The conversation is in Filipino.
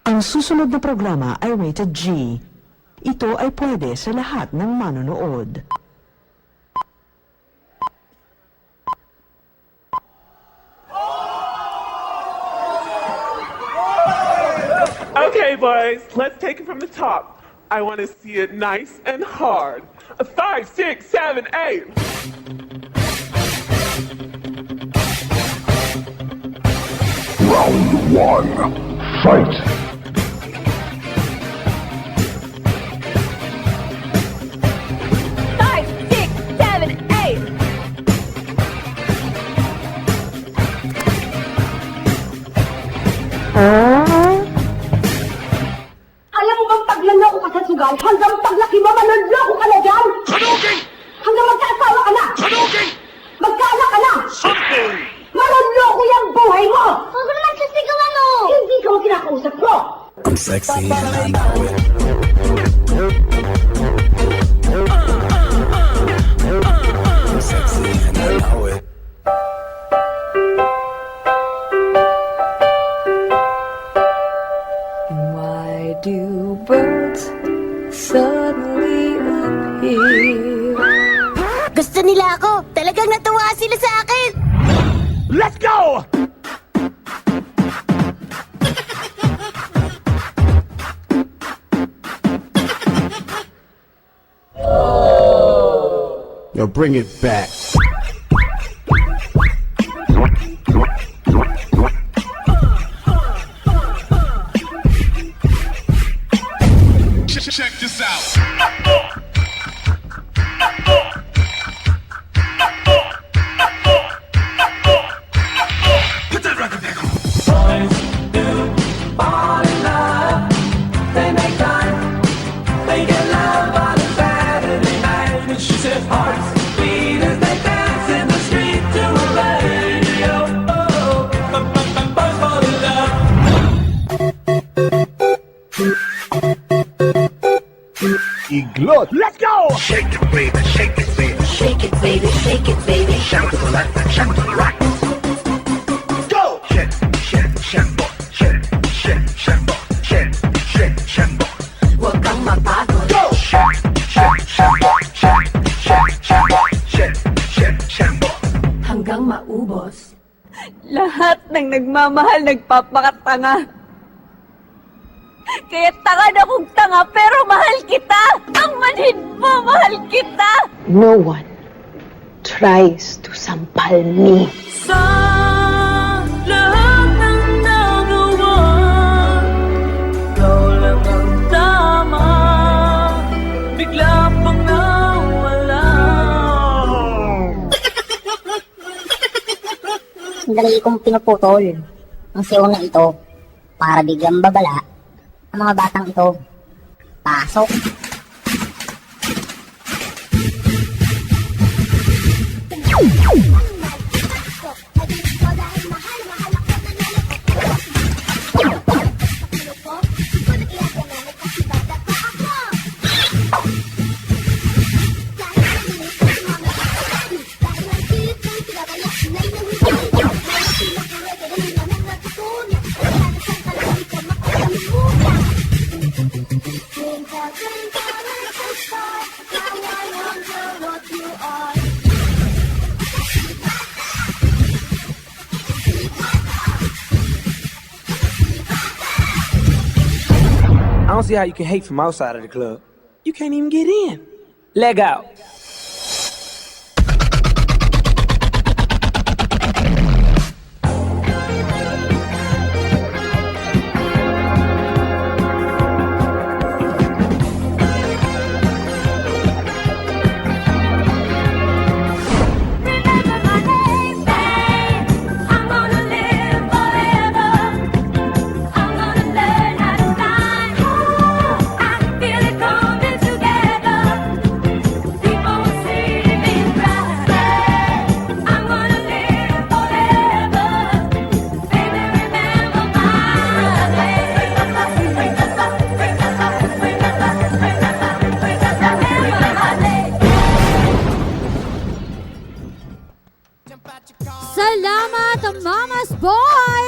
Ang susunod na programa ay rated G. Ito ay pwede sa lahat ng manonood. Okay, boys, let's take it from the top. I want to see it nice and hard. A 5, 6, 7, 8. Round one, fight! Five, six, seven, eight. Alam mo bang paglalaw ka sa sugal, hanggang paglaki mo, manloloko ka na dyan! Hadouken! Hanggang magkaasawa ka na! Hadouken! Magkaanak ka na! Something! Manloloko yung buhay mo! Huwag naman sisigawan mo! Hindi ka mo kinakausap mo! I'm sexy and I know it. I'm sexy and I know it. Why do birds suddenly appear? Gusto nila ako! Talagang natuwa sila sa akin! Let's go! Yo, bring it back. Check this out. Put that record back on. Iglot. Let's go! Shake it, baby. Shake it, baby. Shake it, baby, shake it, baby. Shout to the left, shout to the right. Go! Shake, shake, shake, shake, shake, shake, shake, shake, shake. Huwag kang mapagod. Go! Shake, shake, shake, shake, shake, shake, shake, shake. Hanggang maubos. Lahat ng nagmamahal nagpapakatanga. Kaya tanga na kong tanga, pero mahal kita! Ang manhid mo, mahal kita! No one tries to sampal me. Sa lahat ng nagawa, ikaw lang ang tama. Bigla pang nawala. Sandali kong pinuputol ang siyo na ito para biglang babala ang mga batang ito. Pasok! I don't see how you can hate from outside of the club. You can't even get in. Leg out. Salamat, Mama's Boy!